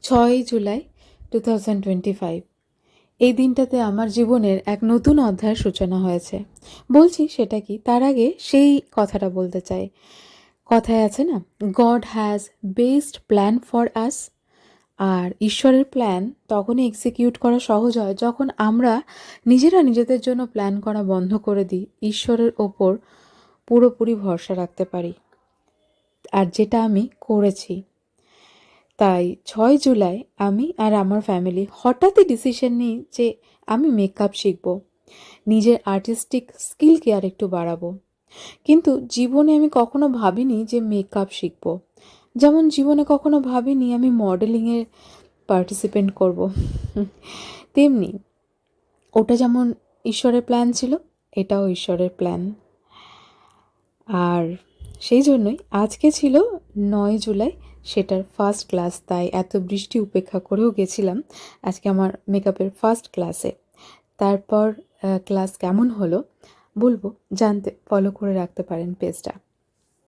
6 জুলাই 2025। এই দিনটাতে আমার জীবনের এক নতুন অধ্যায়ের সূচনা হয়েছে। বলছি সেটা কি, তার আগে সেই কথাটা বলতে চাই। কথায় আছে না, God has best plan for us. আর ঈশ্বরের প্ল্যান তখনই এক্সিকিউট করা সহজ হয় যখন আমরা নিজেরা নিজেদের জন্য প্ল্যান করা বন্ধ করে দিই, ঈশ্বরের ওপর পুরোপুরি ভরসা রাখতে পারি। আর যেটা আমি করেছি। তাই 6 জুলাই আমি আর আমার ফ্যামিলি হঠাৎই ডিসিশন নিই যে আমি মেকআপ শিখব, নিজের আর্টিস্টিক স্কিলকে আর একটু বাড়াবো। কিন্তু জীবনে আমি কখনো ভাবিনি যে মেকআপ শিখব, যেমন জীবনে কখনো ভাবিনি আমি মডেলিংয়ে পার্টিসিপেট করব। তেমনি ওটা যেমন ঈশ্বরের প্ল্যান ছিল, এটাও ঈশ্বরের প্ল্যান। আর সেই জন্যই আজকে ছিল 9 জুলাই, সেটার ফার্স্ট ক্লাস। তাই এত বৃষ্টি উপেক্ষা করেও গেছিলাম আজকে আমার মেকআপের ফার্স্ট ক্লাসে। তারপর ক্লাস কেমন হলো বলবো, জানতে ফলো করে রাখতে পারেন পেজটা।